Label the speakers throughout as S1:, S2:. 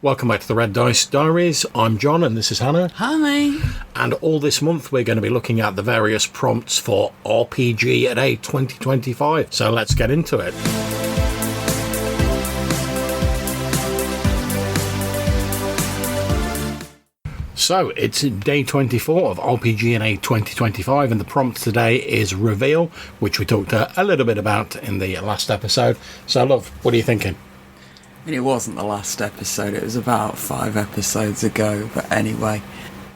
S1: Welcome back to the Red Dice Diaries. I'm John and this is Hannah.
S2: Hi.
S1: And all this month we're going to be looking at the various prompts for RPGaDay 2025. So let's get into it. So it's day 24 of RPGaDay 2025 and the prompt today is reveal, which we talked a little bit about in the last episode. So love, what are you thinking?
S2: I mean, it wasn't the last episode, it was about 5 episodes ago, but anyway.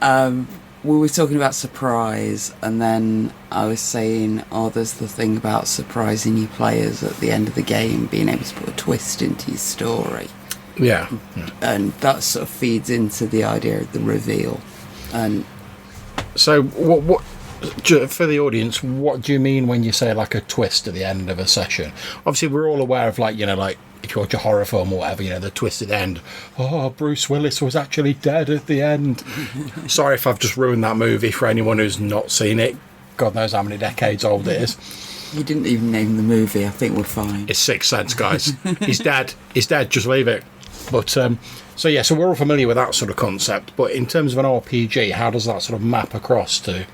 S2: We were talking about surprise, and then I was saying, there's the thing about surprising your players at the end of the game, being able to put a twist into your story.
S1: Yeah.
S2: And that sort of feeds into the idea of the reveal. And
S1: so, what for the audience, what do you mean when you say like a twist at the end of a session? Obviously, we're all aware of like if you watch a horror film or whatever, the twist at the end. Oh, Bruce Willis was actually dead at the end. Sorry if I've just ruined that movie for anyone who's not seen it. God knows how many decades old it is.
S2: You didn't even name the movie. I think we're fine.
S1: It's Sixth Sense, guys. He's dead. He's dead. Just leave it. But so we're all familiar with that sort of concept. But in terms of an RPG, how does that sort of map across to?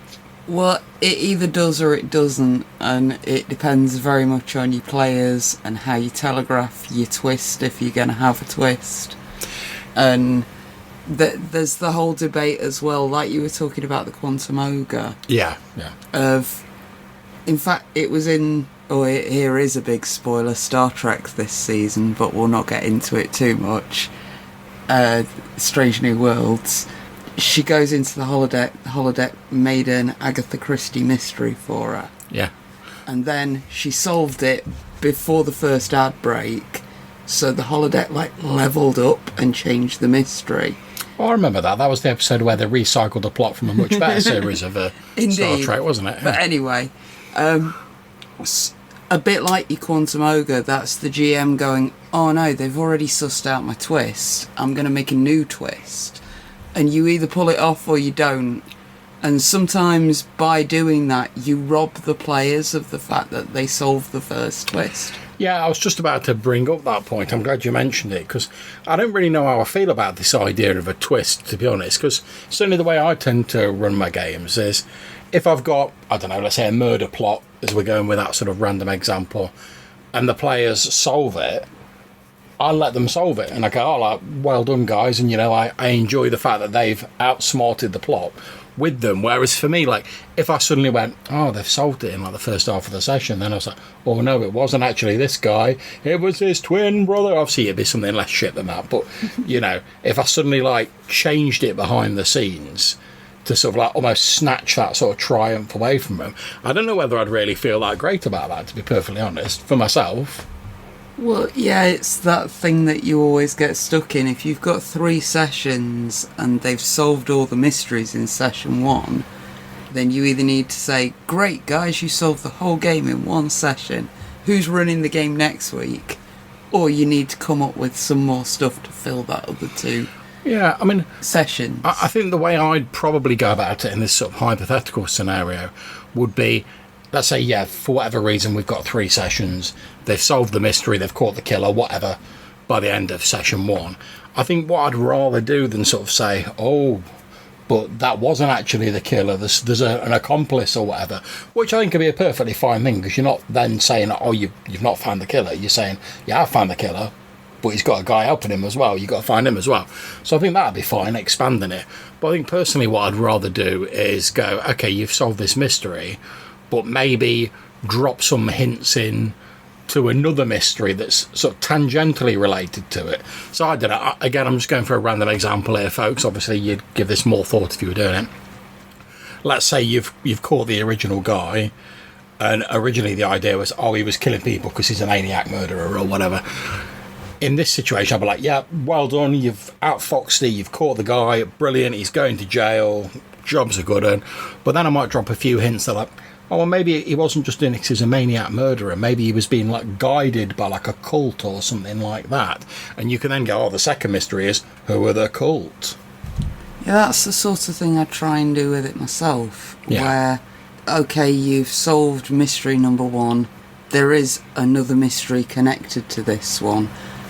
S2: Well, it either does or it doesn't, and it depends very much on your players and how you telegraph your twist, if you're going to have a twist. And there's the whole debate as well, like you were talking about the Quantum Ogre.
S1: Yeah.
S2: In fact, it was in... here is a big spoiler, Star Trek this season, but we'll not get into it too much. Strange New Worlds. She goes into the holodeck made an Agatha Christie mystery for her.
S1: Yeah.
S2: And then she solved it before the first ad break, so the holodeck leveled up and changed the mystery.
S1: Oh, I remember that. That was the episode where they recycled a plot from a much better series of Star Trek, wasn't it?
S2: But anyway, a bit like your Quantum Ogre, that's the GM going, oh no, they've already sussed out my twist, I'm going to make a new twist. And you either pull it off or you don't. And sometimes by doing that, you rob the players of the fact that they solved the first twist.
S1: Yeah, I was just about to bring up that point. I'm glad you mentioned it, because I don't really know how I feel about this idea of a twist, to be honest, because certainly the way I tend to run my games is if I've got, I don't know, let's say a murder plot, as we're going with that sort of random example, and the players solve it, I'll let them solve it. And I go, well done, guys. And, I enjoy the fact that they've outsmarted the plot with them. Whereas for me, if I suddenly went, they've solved it in the first half of the session, then I was like, oh no, it wasn't actually this guy. It was his twin brother. Obviously, it'd be something less shit than that. But, if I suddenly changed it behind the scenes to sort of almost snatch that sort of triumph away from them, I don't know whether I'd really feel that great about that, to be perfectly honest, for myself.
S2: Well, yeah, it's that thing that you always get stuck in. If you've got 3 sessions and they've solved all the mysteries in session 1, then you either need to say, great guys, you solved the whole game in 1 session, who's running the game next week? Or you need to come up with some more stuff to fill that other 2 sessions.
S1: I think the way I'd probably go about it in this sort of hypothetical scenario would be, let's say, for whatever reason, we've got 3 sessions, they've solved the mystery, they've caught the killer, whatever, by the end of session 1. I think what I'd rather do than sort of say, but that wasn't actually the killer, there's an accomplice or whatever, which I think could be a perfectly fine thing, because you're not then saying, you've not found the killer, you're saying, yeah, I've found the killer, but he's got a guy helping him as well, you've got to find him as well. So I think that'd be fine, expanding it. But I think personally what I'd rather do is go, okay, you've solved this mystery, but maybe drop some hints in to another mystery that's sort of tangentially related to it. So I don't know. Again, I'm just going for a random example here, folks. Obviously, you'd give this more thought if you were doing it. Let's say you've caught the original guy, and originally the idea was, he was killing people because he's a maniac murderer or whatever. In this situation, I'd be like, yeah, well done. You've outfoxed it. You've caught the guy. Brilliant. He's going to jail. Job's a good one. But then I might drop a few hints that well, maybe he wasn't just doing it because he's a maniac murderer. Maybe he was being guided by a cult or something like that. And you can then go, the second mystery is, who are the cult?
S2: Yeah, that's the sort of thing I try and do with it myself. Yeah. Where, okay, you've solved mystery number 1. There is another mystery connected to this one.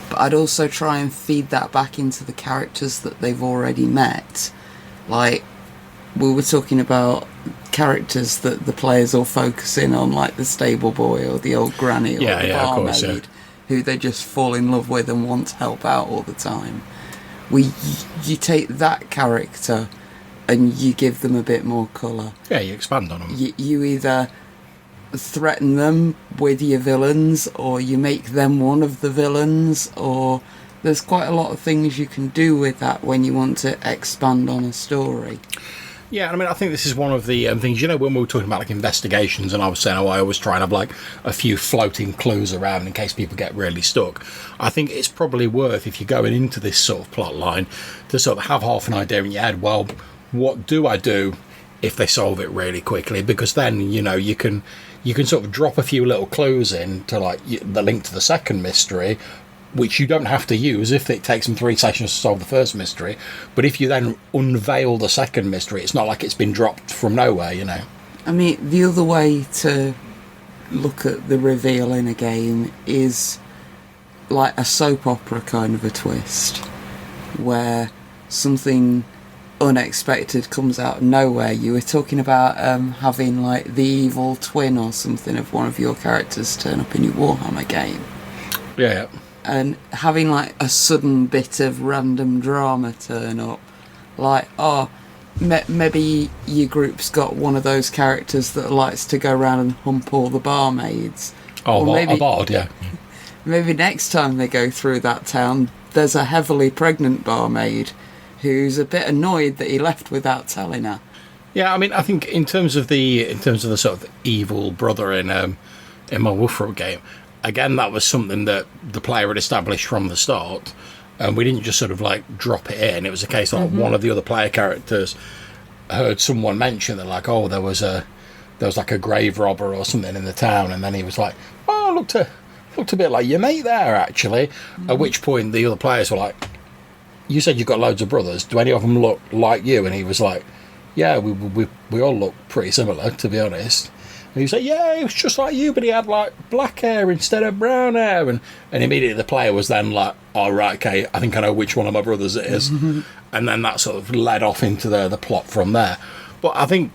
S2: But I'd also try and feed that back into the characters that they've already met. Like, we were talking about characters that the players all focus in on, like the stable boy or the old granny or the barmaid, who they just fall in love with and want to help out all the time. You take that character and you give them a bit more colour.
S1: Yeah, you expand on them.
S2: You either threaten them with your villains, or you make them one of the villains, or there's quite a lot of things you can do with that when you want to expand on a story.
S1: Yeah, I mean, I think this is one of the things, when we were talking about like investigations, and I was saying, I always try and have like a few floating clues around in case people get really stuck. I think it's probably worth, if you're going into this sort of plot line, to sort of have half an idea in your head, well, what do I do if they solve it really quickly? Because then, you can sort of drop a few little clues in to like the link to the second mystery, which you don't have to use if it takes them 3 sessions to solve the first mystery. But if you then unveil the second mystery, it's not like it's been dropped from nowhere,
S2: I mean, the other way to look at the reveal in a game is like a soap opera kind of a twist, where something unexpected comes out of nowhere. You were talking about having like the evil twin or something of one of your characters turn up in your Warhammer game.
S1: Yeah.
S2: And having like a sudden bit of random drama turn up, like, maybe your group's got one of those characters that likes to go around and hump all the barmaids.
S1: A bard, yeah.
S2: Maybe next time they go through that town, there's a heavily pregnant barmaid who's a bit annoyed that he left without telling her.
S1: Yeah, I mean, I think in terms of the sort of evil brother in my Wolfrock game, again, that was something that the player had established from the start, and we didn't just sort of like drop it in. It was a case like one of the other player characters heard someone mention that, like, there was like a grave robber or something in the town, and then he was like, looked a bit like your mate there, actually. At which point the other players were like, you said you've got loads of brothers, do any of them look like you? And he was like, yeah, we all look pretty similar, to be honest. And he was like, yeah, he was just like you, but he had like black hair instead of brown hair. And immediately the player was then like, oh, right, okay, I think I know which one of my brothers it is. And then that sort of led off into the plot from there. But I think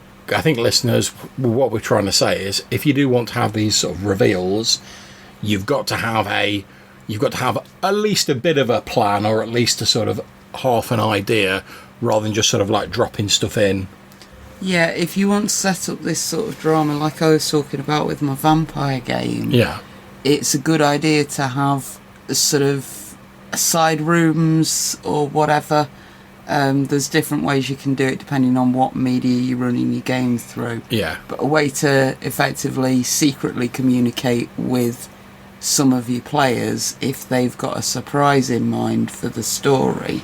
S1: listeners, what we're trying to say is, if you do want to have these sort of reveals, you've got to have at least a bit of a plan, or at least a sort of half an idea, rather than just sort of like dropping stuff in.
S2: Yeah, if you want to set up this sort of drama like I was talking about with my vampire game, it's a good idea to have sort of side rooms or whatever. There's different ways you can do it depending on what media you're running your game through.
S1: Yeah.
S2: But a way to effectively secretly communicate with some of your players if they've got a surprise in mind for the story,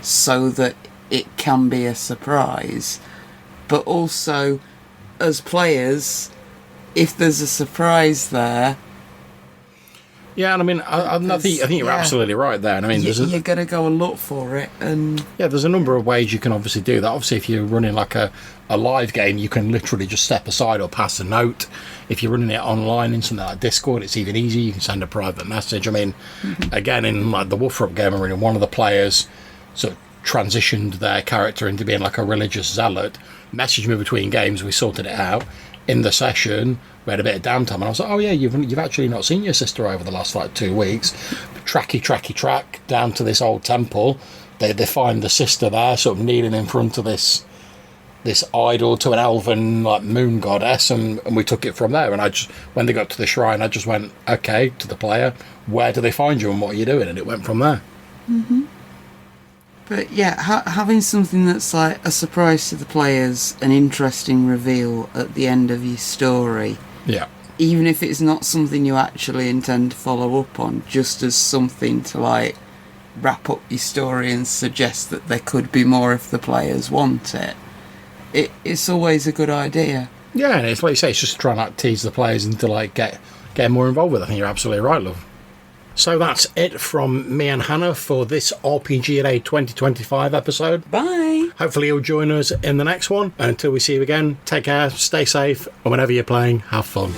S2: so that it can be a surprise. But also, as players, if there's a surprise there...
S1: Yeah, and I mean, I think you're absolutely right there. And I mean,
S2: you're going to go and look for it. And
S1: yeah, there's a number of ways you can obviously do that. Obviously, if you're running like a live game, you can literally just step aside or pass a note. If you're running it online in something like Discord, it's even easier. You can send a private message. I mean, again, in like the Wolfrock game I'm running, one of the players sort of transitioned their character into being like a religious zealot, messaged me between games, we sorted it out. In the session, we had a bit of downtime, and I was like, oh yeah, you've actually not seen your sister over the last like 2 weeks. Track down to this old temple. They find the sister there, sort of kneeling in front of this idol to an elven like moon goddess, and we took it from there. And I just, when they got to the shrine, I just went, okay, to the player, where do they find you and what are you doing? And it went from there.
S2: But yeah, having something that's like a surprise to the players, an interesting reveal at the end of your story.
S1: Yeah.
S2: Even if it's not something you actually intend to follow up on, just as something to like wrap up your story and suggest that there could be more if the players want it. It's always a good idea.
S1: Yeah, and it's like you say, it's just trying to like, tease the players into like get more involved with it. I think you're absolutely right, love. So that's it from me and Hannah for this RPGaDay 2025 episode.
S2: Bye.
S1: Hopefully you'll join us in the next one. And until we see you again, take care, stay safe, and whenever you're playing, have fun.